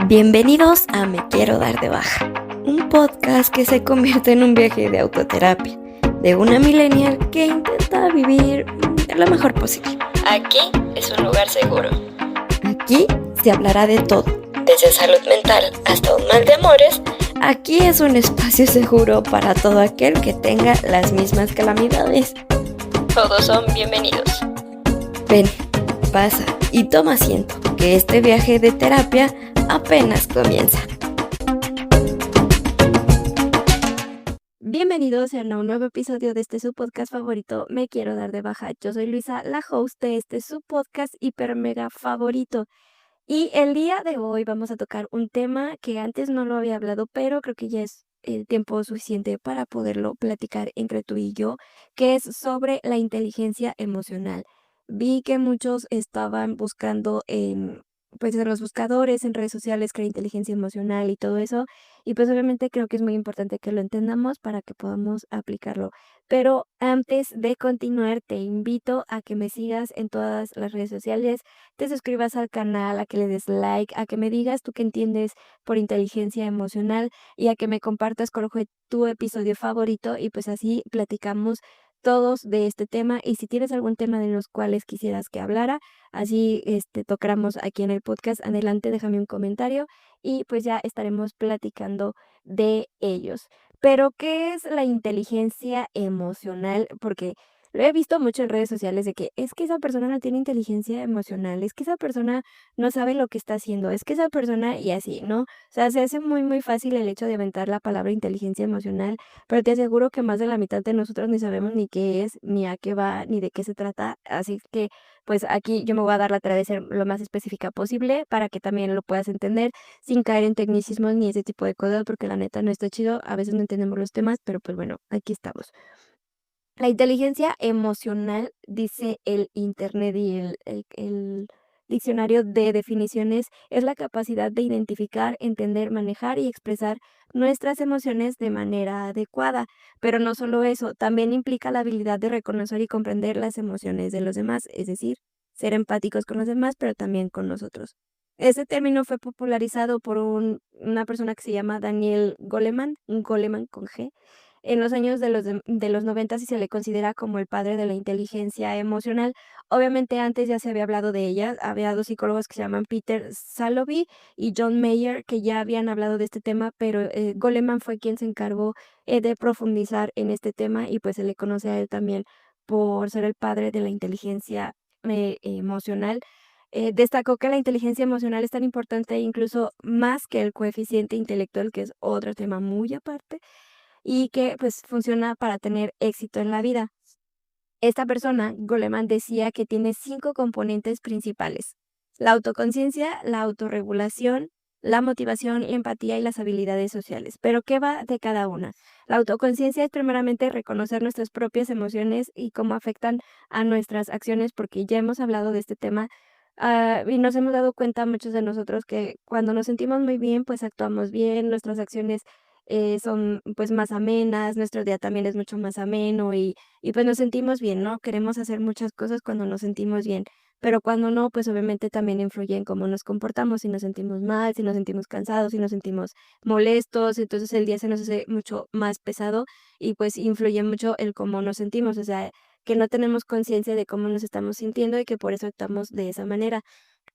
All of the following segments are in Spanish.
Bienvenidos a Me Quiero Dar de Baja, un podcast que se convierte en un viaje de autoterapia de una millennial que intenta vivir lo mejor posible. Aquí es un lugar seguro. Aquí se hablará de todo, desde salud mental hasta un mal de amores. Aquí es un espacio seguro para todo aquel que tenga las mismas calamidades. Todos son bienvenidos. Ven, pasa y toma asiento, que este viaje de terapia apenas comienza. Bienvenidos a un nuevo episodio de su podcast favorito, Me Quiero Dar de Baja. Yo soy Luisa, la host de su podcast hiper mega favorito. Y el día de hoy vamos a tocar un tema que antes no lo había hablado, pero creo que ya es el tiempo suficiente para poderlo platicar entre tú y yo, que es sobre la inteligencia emocional. Vi que muchos estaban buscando en los buscadores, en redes sociales, que era inteligencia emocional y todo eso. Y pues obviamente creo que es muy importante que lo entendamos para que podamos aplicarlo. Pero antes de continuar, te invito a que me sigas en todas las redes sociales, te suscribas al canal, a que le des like, a que me digas tú qué entiendes por inteligencia emocional y a que me compartas cuál fue tu episodio favorito y pues así platicamos todos de este tema. Y si tienes algún tema de los cuales quisieras que hablara, así tocáramos aquí en el podcast, adelante, déjame un comentario y pues ya estaremos platicando de ellos. Pero, ¿qué es la inteligencia emocional? Porque lo he visto mucho en redes sociales de que es que esa persona no tiene inteligencia emocional, es que esa persona no sabe lo que está haciendo, es que esa persona y así, ¿no? O sea, se hace muy, muy fácil el hecho de aventar la palabra inteligencia emocional, pero te aseguro que más de la mitad de nosotros ni sabemos ni qué es, ni a qué va, ni de qué se trata. Así que, pues aquí yo me voy a dar la tarea de ser lo más específica posible para que también lo puedas entender sin caer en tecnicismos ni ese tipo de cosas, porque la neta no está chido, a veces no entendemos los temas, pero pues bueno, aquí estamos. La inteligencia emocional, dice el Internet y el diccionario de definiciones, es la capacidad de identificar, entender, manejar y expresar nuestras emociones de manera adecuada. Pero no solo eso, también implica la habilidad de reconocer y comprender las emociones de los demás, es decir, ser empáticos con los demás, pero también con nosotros. Ese término fue popularizado por una persona que se llama Daniel Goleman con G, en los años de los 90, y se le considera como el padre de la inteligencia emocional. Obviamente antes ya se había hablado de ella, había dos psicólogos que se llaman Peter Salovey y John Mayer que ya habían hablado de este tema, pero Goleman fue quien se encargó de profundizar en este tema y pues se le conoce a él también por ser el padre de la inteligencia emocional. Destacó que la inteligencia emocional es tan importante, incluso más que el coeficiente intelectual, que es otro tema muy aparte, y que pues funciona para tener éxito en la vida. Esta persona, Goleman, decía que tiene 5 componentes principales: la autoconciencia, la autorregulación, la motivación, la empatía y las habilidades sociales. Pero, ¿qué va de cada una? La autoconciencia es primeramente reconocer nuestras propias emociones y cómo afectan a nuestras acciones, porque ya hemos hablado de este tema. Y nos hemos dado cuenta muchos de nosotros que cuando nos sentimos muy bien, pues actuamos bien, nuestras acciones son pues más amenas, nuestro día también es mucho más ameno y pues nos sentimos bien, ¿no? Queremos hacer muchas cosas cuando nos sentimos bien, pero cuando no, pues obviamente también influye en cómo nos comportamos, si nos sentimos mal, si nos sentimos cansados, si nos sentimos molestos, entonces el día se nos hace mucho más pesado y pues influye mucho el cómo nos sentimos, o sea, que no tenemos conciencia de cómo nos estamos sintiendo y que por eso actuamos de esa manera.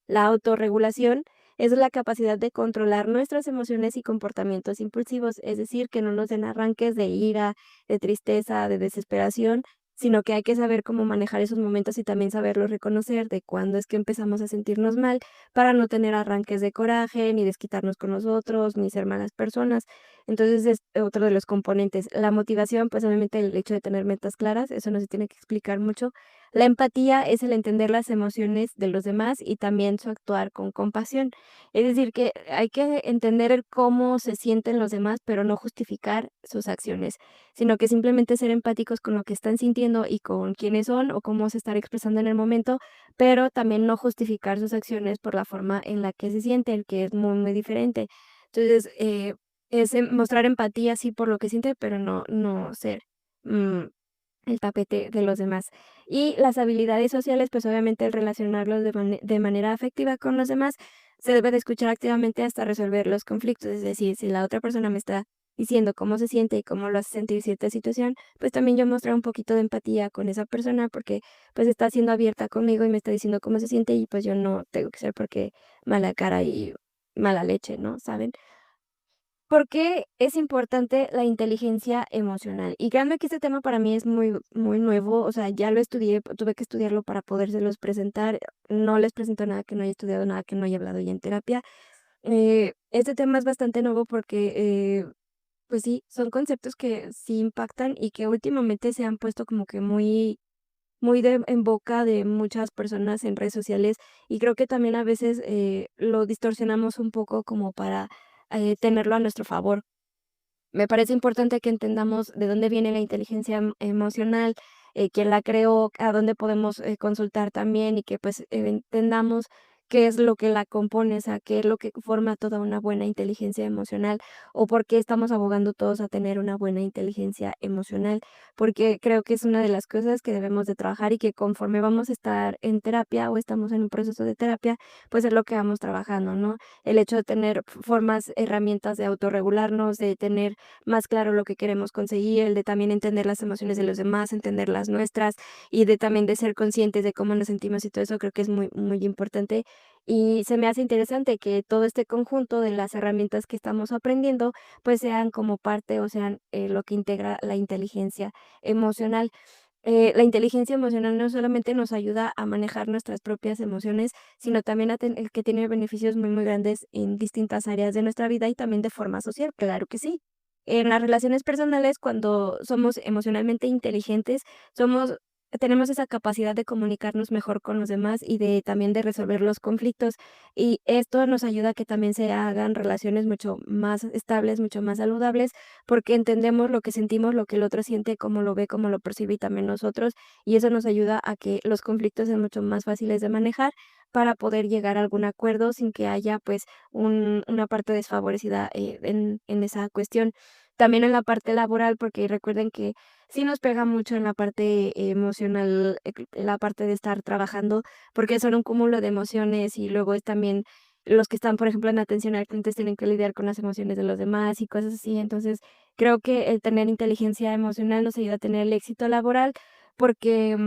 La autorregulación es la capacidad de controlar nuestras emociones y comportamientos impulsivos, es decir, que no nos den arranques de ira, de tristeza, de desesperación, sino que hay que saber cómo manejar esos momentos y también saberlos reconocer de cuándo es que empezamos a sentirnos mal para no tener arranques de coraje, ni desquitarnos con nosotros, ni ser malas personas. Entonces es otro de los componentes. La motivación, pues obviamente el hecho de tener metas claras, eso no se tiene que explicar mucho. La empatía es el entender las emociones de los demás y también su actuar con compasión. Es decir, que hay que entender el cómo se sienten los demás, pero no justificar sus acciones, sino que simplemente ser empáticos con lo que están sintiendo y con quiénes son o cómo se están expresando en el momento, pero también no justificar sus acciones por la forma en la que se sienten, que es muy, muy diferente. Entonces, es mostrar empatía, sí, por lo que siente, pero no ser mm, el tapete de los demás. Y las habilidades sociales, pues obviamente el relacionarlos de manera afectiva con los demás se debe de escuchar activamente hasta resolver los conflictos. Es decir, si la otra persona me está diciendo cómo se siente y cómo lo hace sentir cierta situación, pues también yo mostrar un poquito de empatía con esa persona porque pues está siendo abierta conmigo y me está diciendo cómo se siente y pues yo no tengo que ser porque mala cara y mala leche, ¿no? ¿Saben? ¿Por qué es importante la inteligencia emocional? Y créanme que este tema para mí es muy, muy nuevo, o sea, ya lo estudié, tuve que estudiarlo para podérselos presentar. No les presento nada que no haya estudiado, nada que no haya hablado ya en terapia. Este tema es bastante nuevo porque, pues sí, son conceptos que sí impactan y que últimamente se han puesto como que muy, muy en boca de muchas personas en redes sociales y creo que también a veces lo distorsionamos un poco como para tenerlo a nuestro favor. Me parece importante que entendamos de dónde viene la inteligencia emocional, quién la creó, a dónde podemos consultar también y que pues entendamos qué es lo que la compone, o sea, qué es lo que forma toda una buena inteligencia emocional o por qué estamos abogando todos a tener una buena inteligencia emocional, porque creo que es una de las cosas que debemos de trabajar y que conforme vamos a estar en terapia o estamos en un proceso de terapia, pues es lo que vamos trabajando, ¿no? El hecho de tener formas, herramientas de autorregularnos, de tener más claro lo que queremos conseguir, el de también entender las emociones de los demás, entender las nuestras y de también de ser conscientes de cómo nos sentimos y todo eso creo que es muy, muy importante. Y se me hace interesante que todo este conjunto de las herramientas que estamos aprendiendo, pues sean como parte o sean lo que integra la inteligencia emocional. La inteligencia emocional no solamente nos ayuda a manejar nuestras propias emociones, sino también que tiene beneficios muy, muy grandes en distintas áreas de nuestra vida y también de forma social, claro que sí. En las relaciones personales, cuando somos emocionalmente inteligentes, somos tenemos esa capacidad de comunicarnos mejor con los demás y de también de resolver los conflictos. Y esto nos ayuda a que también se hagan relaciones mucho más estables, mucho más saludables, porque entendemos lo que sentimos, lo que el otro siente, cómo lo ve, cómo lo percibe y también nosotros, y eso nos ayuda a que los conflictos sean mucho más fáciles de manejar para poder llegar a algún acuerdo sin que haya pues una parte desfavorecida en esa cuestión. También en la parte laboral, porque recuerden que sí nos pega mucho en la parte emocional, la parte de estar trabajando, porque son un cúmulo de emociones y luego es también los que están, por ejemplo, en atención al cliente tienen que lidiar con las emociones de los demás y cosas así. Entonces, creo que el tener inteligencia emocional nos ayuda a tener el éxito laboral porque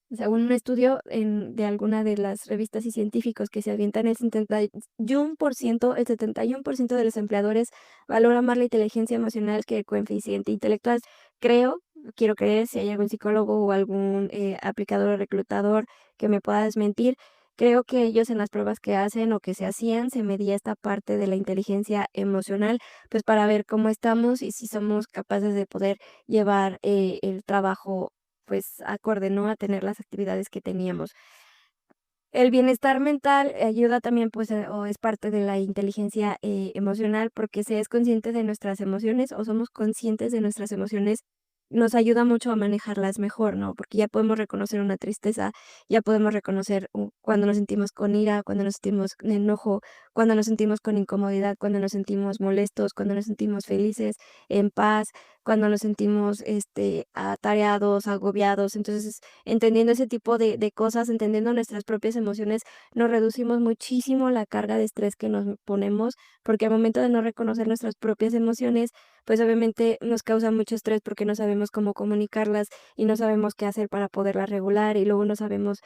según un estudio de alguna de las revistas y científicos que se avientan, el 71% de los empleadores valora más la inteligencia emocional que el coeficiente intelectual. Creo, quiero creer, si hay algún psicólogo o algún aplicador o reclutador que me pueda desmentir, creo que ellos en las pruebas que hacen o que se hacían, se medía esta parte de la inteligencia emocional, pues para ver cómo estamos y si somos capaces de poder llevar el trabajo pues, acorde, ¿no?, a tener las actividades que teníamos. El bienestar mental ayuda también, pues, o es parte de la inteligencia, emocional, porque se es consciente de nuestras emociones, o somos conscientes de nuestras emociones, nos ayuda mucho a manejarlas mejor, ¿no? Porque ya podemos reconocer una tristeza, ya podemos reconocer cuando nos sentimos con ira, cuando nos sentimos con enojo, cuando nos sentimos con incomodidad, cuando nos sentimos molestos, cuando nos sentimos felices, en paz, cuando nos sentimos, atareados, agobiados. Entonces, entendiendo ese tipo de cosas, entendiendo nuestras propias emociones, nos reducimos muchísimo la carga de estrés que nos ponemos, porque al momento de no reconocer nuestras propias emociones, pues obviamente nos causa mucho estrés porque no sabemos cómo comunicarlas y no sabemos qué hacer para poderlas regular y luego no sabemos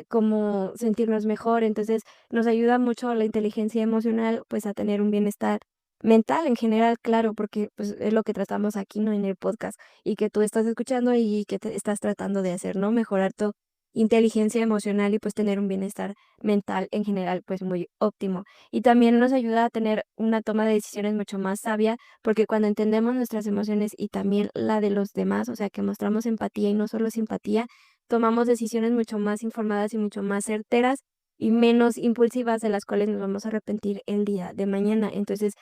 cómo sentirnos mejor. Entonces, nos ayuda mucho la inteligencia emocional, pues a tener un bienestar mental en general, claro, porque pues es lo que tratamos aquí, ¿no? En el podcast y que tú estás escuchando y que te estás tratando de hacer, ¿no? Mejorar tu inteligencia emocional y pues tener un bienestar mental en general pues muy óptimo. Y también nos ayuda a tener una toma de decisiones mucho más sabia, porque cuando entendemos nuestras emociones y también la de los demás, o sea, que mostramos empatía y no solo simpatía, tomamos decisiones mucho más informadas y mucho más certeras y menos impulsivas de las cuales nos vamos a arrepentir el día de mañana. Entonces,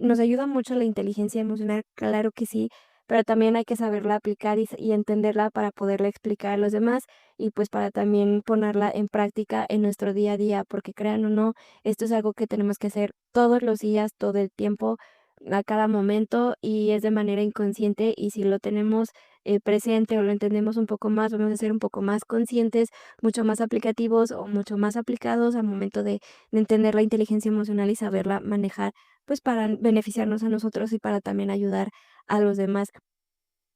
nos ayuda mucho la inteligencia emocional, claro que sí, pero también hay que saberla aplicar y entenderla para poderla explicar a los demás y pues para también ponerla en práctica en nuestro día a día, porque crean o no, esto es algo que tenemos que hacer todos los días, todo el tiempo, a cada momento y es de manera inconsciente y si lo tenemos presente o lo entendemos un poco más, vamos a ser un poco más conscientes, mucho más aplicativos o mucho más aplicados al momento de entender la inteligencia emocional y saberla manejar, pues para beneficiarnos a nosotros y para también ayudar a los demás.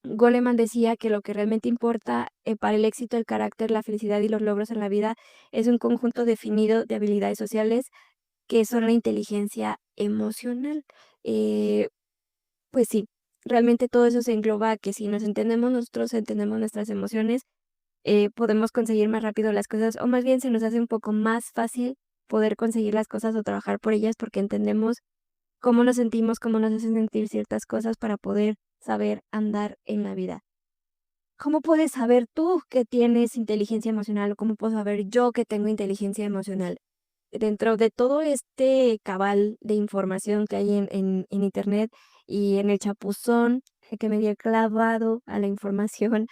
Goleman decía que lo que realmente importa para el éxito, el carácter, la felicidad y los logros en la vida es un conjunto definido de habilidades sociales que son la inteligencia emocional. Eh, pues sí, realmente todo eso se engloba a que si nos entendemos nosotros, entendemos nuestras emociones, podemos conseguir más rápido las cosas, o más bien se nos hace un poco más fácil poder conseguir las cosas o trabajar por ellas porque entendemos cómo nos sentimos, cómo nos hacen sentir ciertas cosas para poder saber andar en la vida. ¿Cómo puedes saber tú que tienes inteligencia emocional o cómo puedo saber yo que tengo inteligencia emocional? Dentro de todo este cabal de información que hay en Internet y en el chapuzón que me dio clavado a la información,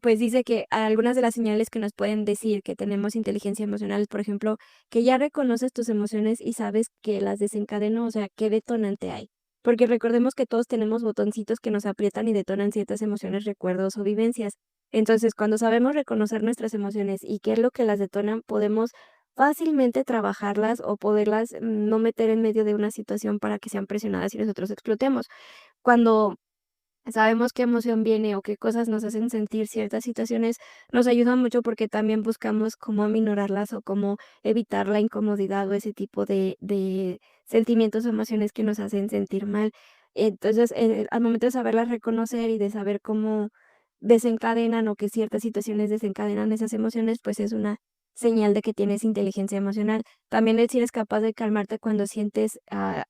pues dice que algunas de las señales que nos pueden decir que tenemos inteligencia emocional es, por ejemplo, que ya reconoces tus emociones y sabes que las desencadenó, o sea, qué detonante hay. Porque recordemos que todos tenemos botoncitos que nos aprietan y detonan ciertas emociones, recuerdos o vivencias. Entonces, cuando sabemos reconocer nuestras emociones y qué es lo que las detonan, podemos fácilmente trabajarlas o poderlas no meter en medio de una situación para que sean presionadas y nosotros explotemos. Cuando sabemos qué emoción viene o qué cosas nos hacen sentir ciertas situaciones, nos ayuda mucho porque también buscamos cómo aminorarlas o cómo evitar la incomodidad o ese tipo de sentimientos o emociones que nos hacen sentir mal. Entonces, al momento de saberlas reconocer y de saber cómo desencadenan o que ciertas situaciones desencadenan esas emociones, pues es una señal de que tienes inteligencia emocional. También si eres capaz de calmarte cuando sientes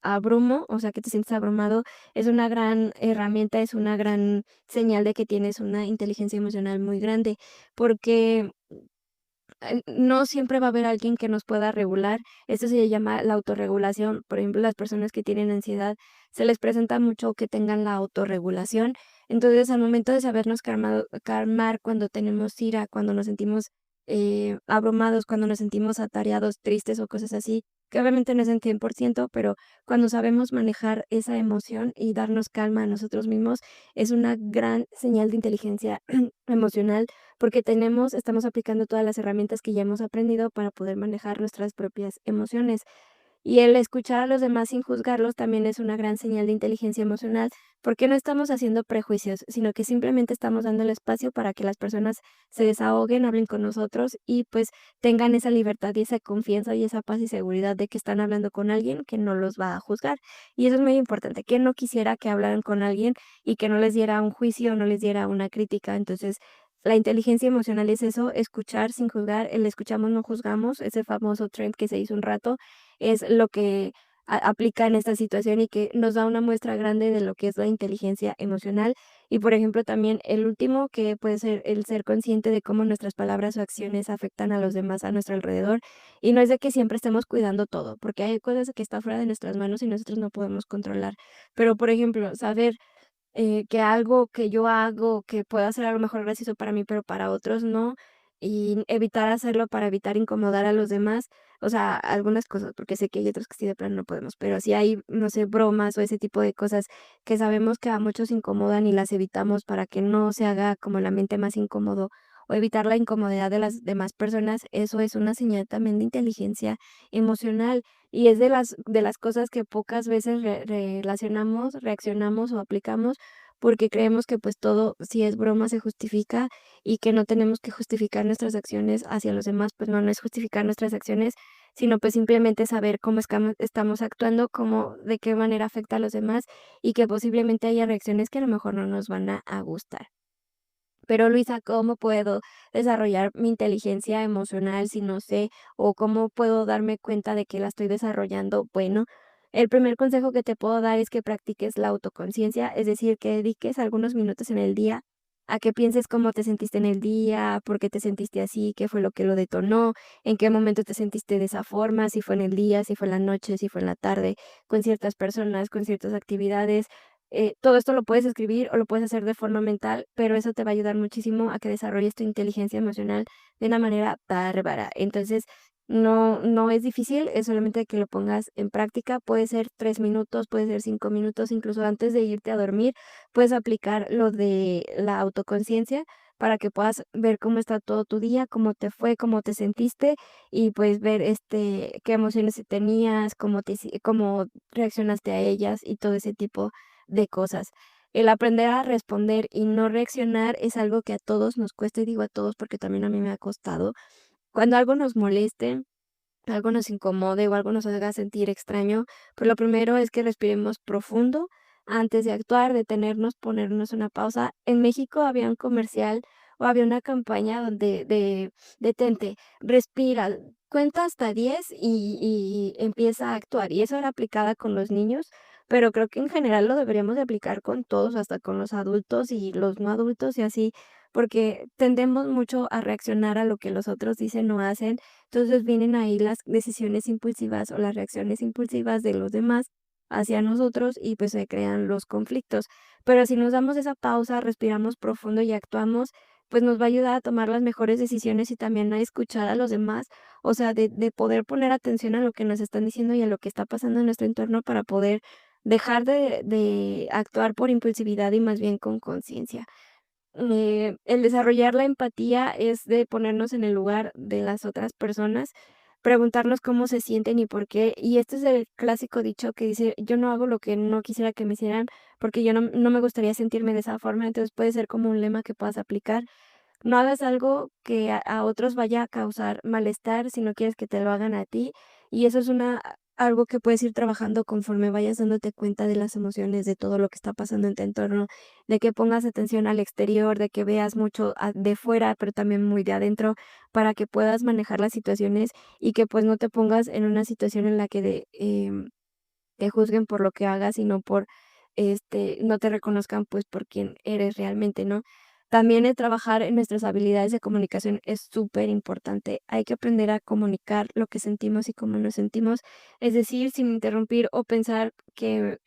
abrumo, o sea, que te sientes abrumado, es una gran herramienta, es una gran señal de que tienes una inteligencia emocional muy grande, porque no siempre va a haber alguien que nos pueda regular. Esto se llama la autorregulación. Por ejemplo, las personas que tienen ansiedad se les presenta mucho que tengan la autorregulación. Entonces, al momento de sabernos calmar cuando tenemos ira, cuando nos sentimos abrumados, cuando nos sentimos atareados, tristes o cosas así, que obviamente no es en 100%, pero cuando sabemos manejar esa emoción y darnos calma a nosotros mismos, es una gran señal de inteligencia emocional porque estamos aplicando todas las herramientas que ya hemos aprendido para poder manejar nuestras propias emociones. Y el escuchar a los demás sin juzgarlos también es una gran señal de inteligencia emocional, porque no estamos haciendo prejuicios, sino que simplemente estamos dando el espacio para que las personas se desahoguen, hablen con nosotros y pues tengan esa libertad y esa confianza y esa paz y seguridad de que están hablando con alguien que no los va a juzgar. Y eso es muy importante, que no quisiera que hablaran con alguien y que no les diera un juicio, no les diera una crítica. Entonces, la inteligencia emocional es eso, escuchar sin juzgar, el escuchamos, no juzgamos, ese famoso trend que se hizo un rato, es lo que aplica en esta situación y que nos da una muestra grande de lo que es la inteligencia emocional. Y por ejemplo, también el último, que puede ser el ser consciente de cómo nuestras palabras o acciones afectan a los demás a nuestro alrededor. Y no es de que siempre estemos cuidando todo, porque hay cosas que están fuera de nuestras manos y nosotros no podemos controlar. Pero, por ejemplo, saber que algo que yo hago que pueda ser a lo mejor gracioso para mí, pero para otros no, y evitar hacerlo para evitar incomodar a los demás, o sea, algunas cosas, porque sé que hay otras que sí de plano no podemos, pero si hay, no sé, bromas o ese tipo de cosas que sabemos que a muchos incomodan y las evitamos para que no se haga como el ambiente más incómodo o evitar la incomodidad de las demás personas, eso es una señal también de inteligencia emocional. Y es de las cosas que pocas veces relacionamos, reaccionamos o aplicamos, porque creemos que, pues, todo, si es broma, se justifica y que no tenemos que justificar nuestras acciones hacia los demás, pues no, no es justificar nuestras acciones, sino, pues, simplemente saber cómo estamos actuando, cómo de qué manera afecta a los demás y que posiblemente haya reacciones que a lo mejor no nos van a gustar. Pero Luisa, ¿cómo puedo desarrollar mi inteligencia emocional si no sé o cómo puedo darme cuenta de que la estoy desarrollando? Bueno, el primer consejo que te puedo dar es que practiques la autoconciencia, es decir, que dediques algunos minutos en el día a que pienses cómo te sentiste en el día, por qué te sentiste así, qué fue lo que lo detonó, en qué momento te sentiste de esa forma, si fue en el día, si fue en la noche, si fue en la tarde, con ciertas personas, con ciertas actividades. Todo esto lo puedes escribir o lo puedes hacer de forma mental, pero eso te va a ayudar muchísimo a que desarrolles tu inteligencia emocional de una manera bárbara. Entonces, No es difícil, es solamente que lo pongas en práctica. Puede ser 3 minutos, puede ser 5 minutos, incluso antes de irte a dormir, puedes aplicar lo de la autoconciencia para que puedas ver cómo está todo tu día, cómo te fue, cómo te sentiste y, pues, ver, qué emociones tenías, cómo reaccionaste a ellas y todo ese tipo de cosas. El aprender a responder y no reaccionar es algo que a todos nos cuesta, y digo a todos porque también a mí me ha costado. Cuando algo nos moleste, algo nos incomode o algo nos haga sentir extraño, pues lo primero es que respiremos profundo antes de actuar, detenernos, ponernos una pausa. En México había un comercial o había una campaña donde de detente, respira, cuenta hasta 10 y empieza a actuar. Y eso era aplicada con los niños, pero creo que en general lo deberíamos de aplicar con todos, hasta con los adultos y los no adultos y así, porque tendemos mucho a reaccionar a lo que los otros dicen o hacen. Entonces vienen ahí las decisiones impulsivas o las reacciones impulsivas de los demás hacia nosotros y pues se crean los conflictos. Pero si nos damos esa pausa, respiramos profundo y actuamos, pues nos va a ayudar a tomar las mejores decisiones y también a escuchar a los demás, o sea, de poder poner atención a lo que nos están diciendo y a lo que está pasando en nuestro entorno para poder dejar de actuar por impulsividad y más bien con conciencia. El desarrollar la empatía es de ponernos en el lugar de las otras personas, preguntarnos cómo se sienten y por qué. Y este es el clásico dicho que dice: "Yo no hago lo que no quisiera que me hicieran, porque yo no me gustaría sentirme de esa forma". Entonces, puede ser como un lema que puedas aplicar. No hagas algo que a otros vaya a causar malestar si no quieres que te lo hagan a ti. Y eso es algo que puedes ir trabajando conforme vayas dándote cuenta de las emociones, de todo lo que está pasando en tu entorno, de que pongas atención al exterior, de que veas mucho de fuera, pero también muy de adentro, para que puedas manejar las situaciones y que pues no te pongas en una situación en la que te juzguen por lo que hagas, sino por, no te reconozcan, pues, por quien eres realmente, ¿no? También el trabajar en nuestras habilidades de comunicación es súper importante. Hay que aprender a comunicar lo que sentimos y cómo nos sentimos, es decir, sin interrumpir o pensar que,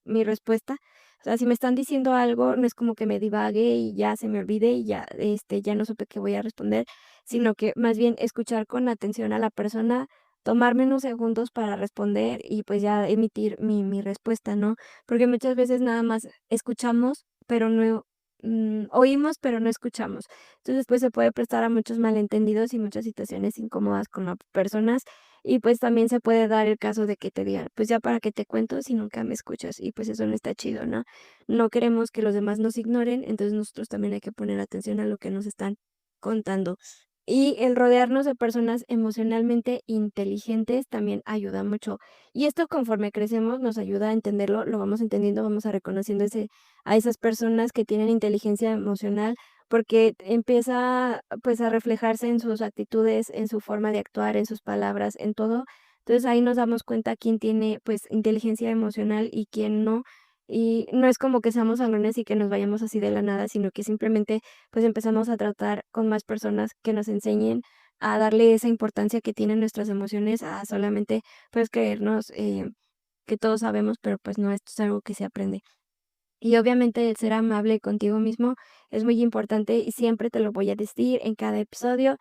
mi respuesta, o sea, si me están diciendo algo, no es como que me divague y ya se me olvide y ya, ya no supe qué voy a responder, sino que más bien escuchar con atención a la persona, tomarme unos segundos para responder y, pues, ya emitir mi respuesta, ¿no? Porque muchas veces nada más escuchamos, pero no, oímos, pero no escuchamos. Entonces, pues, se puede prestar a muchos malentendidos y muchas situaciones incómodas con las personas, y, pues, también se puede dar el caso de que te digan: "Pues, ya para qué te cuento si nunca me escuchas", y, pues, eso no está chido, ¿no? No queremos que los demás nos ignoren, entonces nosotros también hay que poner atención a lo que nos están contando. Y el rodearnos de personas emocionalmente inteligentes también ayuda mucho. Y esto conforme crecemos nos ayuda a entenderlo, lo vamos entendiendo, vamos a reconociendo a esas personas que tienen inteligencia emocional, porque empieza pues a reflejarse en sus actitudes, en su forma de actuar, en sus palabras, en todo. Entonces ahí nos damos cuenta quién tiene pues inteligencia emocional y quién no. Y no es como que seamos salones y que nos vayamos así de la nada, sino que simplemente pues empezamos a tratar con más personas que nos enseñen a darle esa importancia que tienen nuestras emociones, a solamente pues creernos que todos sabemos, pero pues no, esto es algo que se aprende. Y obviamente el ser amable contigo mismo es muy importante y siempre te lo voy a decir en cada episodio.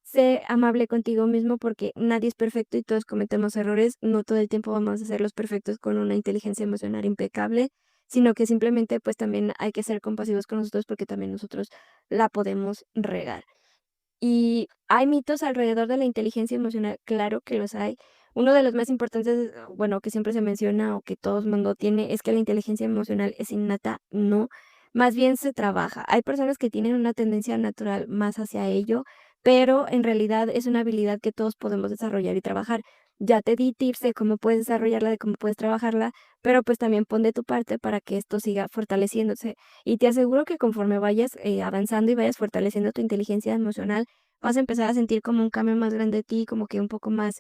Sé amable contigo mismo porque nadie es perfecto y todos cometemos errores. No todo el tiempo vamos a ser los perfectos con una inteligencia emocional impecable, sino que simplemente pues también hay que ser compasivos con nosotros porque también nosotros la podemos regar. ¿Y hay mitos alrededor de la inteligencia emocional? Claro que los hay. Uno de los más importantes, bueno, que siempre se menciona o que todo el mundo tiene, es que la inteligencia emocional es innata. No, más bien se trabaja. Hay personas que tienen una tendencia natural más hacia ello, pero en realidad es una habilidad que todos podemos desarrollar y trabajar. Ya te di tips de cómo puedes desarrollarla, de cómo puedes trabajarla, pero pues también pon de tu parte para que esto siga fortaleciéndose. Y te aseguro que conforme vayas avanzando y vayas fortaleciendo tu inteligencia emocional, vas a empezar a sentir como un cambio más grande de ti, como que un poco más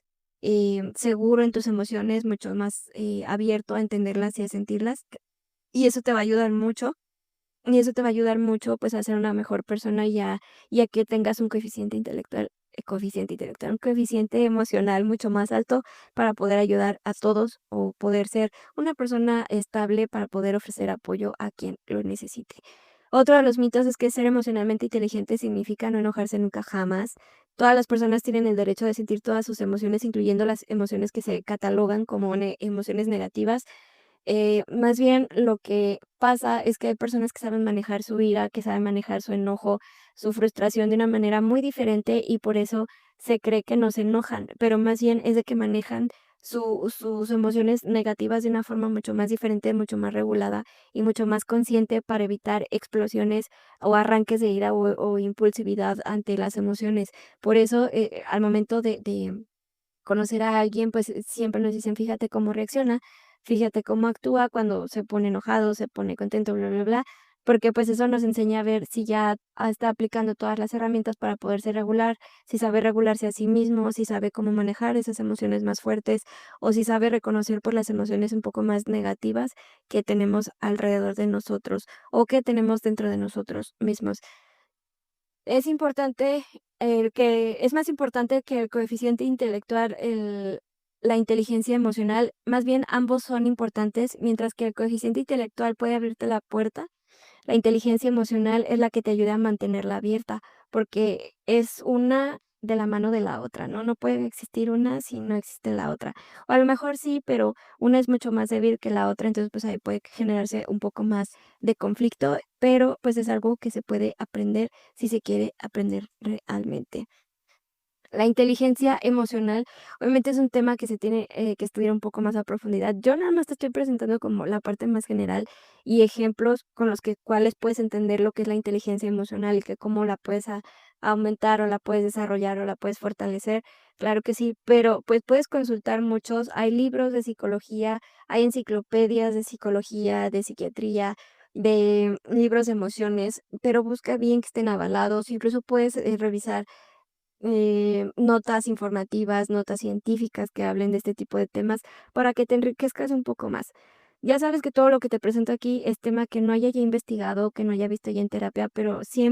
seguro en tus emociones, mucho más abierto a entenderlas y a sentirlas. Y eso te va a ayudar mucho. Y eso te va a ayudar mucho pues a ser una mejor persona y a que tengas un un coeficiente emocional mucho más alto para poder ayudar a todos o poder ser una persona estable para poder ofrecer apoyo a quien lo necesite. Otro de los mitos es que ser emocionalmente inteligente significa no enojarse nunca jamás. Todas las personas tienen el derecho de sentir todas sus emociones, incluyendo las emociones que se catalogan como emociones negativas. Más bien lo que pasa es que hay personas que saben manejar su ira, que saben manejar su enojo, su frustración de una manera muy diferente y por eso se cree que no se enojan, pero más bien es de que manejan sus emociones negativas de una forma mucho más diferente, mucho más regulada y mucho más consciente para evitar explosiones o arranques de ira o impulsividad ante las emociones. Por eso, al momento de conocer a alguien, pues siempre nos dicen, fíjate cómo reacciona, fíjate cómo actúa cuando se pone enojado, se pone contento, bla, bla, bla, porque pues eso nos enseña a ver si ya está aplicando todas las herramientas para poderse regular, si sabe regularse a sí mismo, si sabe cómo manejar esas emociones más fuertes o si sabe reconocer por las emociones un poco más negativas que tenemos alrededor de nosotros o que tenemos dentro de nosotros mismos. Es importante es más importante que el coeficiente intelectual, la inteligencia emocional, más bien ambos son importantes, mientras que el coeficiente intelectual puede abrirte la puerta, la inteligencia emocional es la que te ayuda a mantenerla abierta, porque es una de la mano de la otra, ¿no? No puede existir una si no existe la otra. O a lo mejor sí, pero una es mucho más débil que la otra, entonces pues ahí puede generarse un poco más de conflicto, pero pues es algo que se puede aprender si se quiere aprender realmente. La inteligencia emocional, obviamente es un tema que se tiene que estudiar un poco más a profundidad. Yo nada más te estoy presentando como la parte más general y ejemplos con los cuales puedes entender lo que es la inteligencia emocional y que cómo la puedes aumentar o la puedes desarrollar o la puedes fortalecer. Claro que sí, pero pues puedes consultar muchos. Hay libros de psicología, hay enciclopedias de psicología, de psiquiatría, de libros de emociones, pero busca bien que estén avalados. Incluso puedes revisar notas informativas, notas científicas que hablen de este tipo de temas para que te enriquezcas un poco más. Ya sabes que todo lo que te presento aquí es tema que no haya ya investigado, que no haya visto ya en terapia, pero sí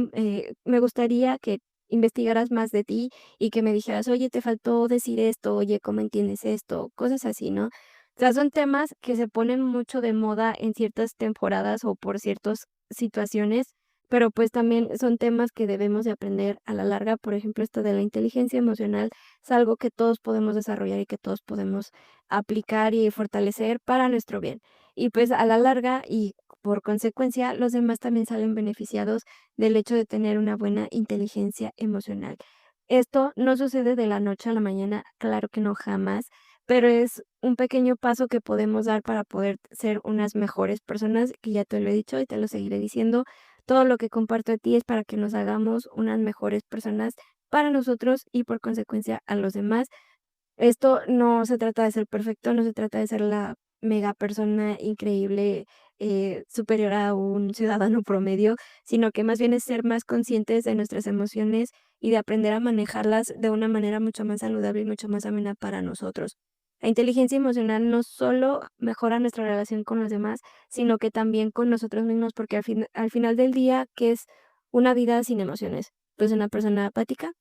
me gustaría que investigaras más de ti y que me dijeras, oye, te faltó decir esto, oye, ¿cómo entiendes esto? Cosas así, ¿no? O sea, son temas que se ponen mucho de moda en ciertas temporadas o por ciertas situaciones, pero, pues, también son temas que debemos de aprender a la larga. Por ejemplo, esto de la inteligencia emocional es algo que todos podemos desarrollar y que todos podemos aplicar y fortalecer para nuestro bien. Y, pues, a la larga y por consecuencia, los demás también salen beneficiados del hecho de tener una buena inteligencia emocional. Esto no sucede de la noche a la mañana, claro que no, jamás, pero es un pequeño paso que podemos dar para poder ser unas mejores personas, que ya te lo he dicho y te lo seguiré diciendo. Todo lo que comparto de ti es para que nos hagamos unas mejores personas para nosotros y por consecuencia a los demás. Esto no se trata de ser perfecto, no se trata de ser la mega persona increíble, superior a un ciudadano promedio, sino que más bien es ser más conscientes de nuestras emociones y de aprender a manejarlas de una manera mucho más saludable y mucho más amena para nosotros. La inteligencia emocional no solo mejora nuestra relación con los demás, sino que también con nosotros mismos, porque al final del día, ¿qué es una vida sin emociones? Pues una persona apática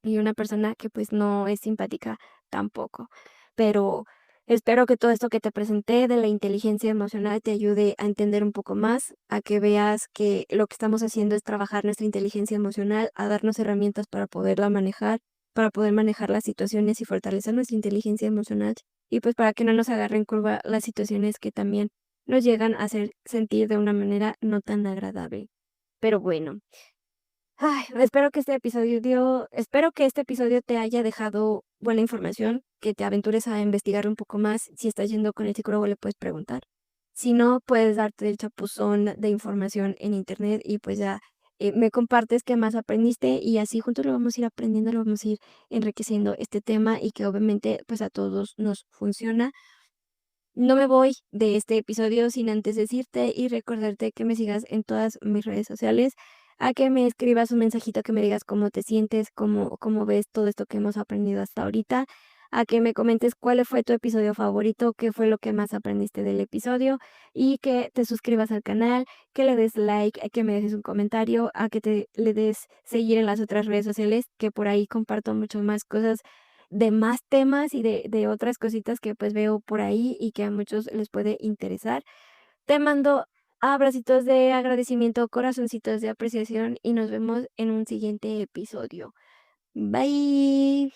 y una persona que pues no es simpática tampoco. Pero espero que todo esto que te presenté de la inteligencia emocional te ayude a entender un poco más, a que veas que lo que estamos haciendo es trabajar nuestra inteligencia emocional, a darnos herramientas para poderla manejar, para poder manejar las situaciones y fortalecer nuestra inteligencia emocional y pues para que no nos agarren curva las situaciones que también nos llegan a hacer sentir de una manera no tan agradable. Pero bueno. Ay, espero que este episodio te haya dejado buena información, que te aventures a investigar un poco más. Si estás yendo con el psicólogo, le puedes preguntar. Si no, puedes darte el chapuzón de información en internet y pues ya me compartes qué más aprendiste y así juntos lo vamos a ir aprendiendo, lo vamos a ir enriqueciendo este tema y que obviamente pues a todos nos funciona. No me voy de este episodio sin antes decirte y recordarte que me sigas en todas mis redes sociales, a que me escribas un mensajito que me digas cómo te sientes, cómo ves todo esto que hemos aprendido hasta ahorita, a que me comentes cuál fue tu episodio favorito, qué fue lo que más aprendiste del episodio y que te suscribas al canal, que le des like, a que me dejes un comentario, a que te le des seguir en las otras redes sociales, que por ahí comparto mucho más cosas de más temas y de otras cositas que, pues, veo por ahí y que a muchos les puede interesar. Te mando Abracitos de agradecimiento, corazoncitos de apreciación y nos vemos en un siguiente episodio. Bye.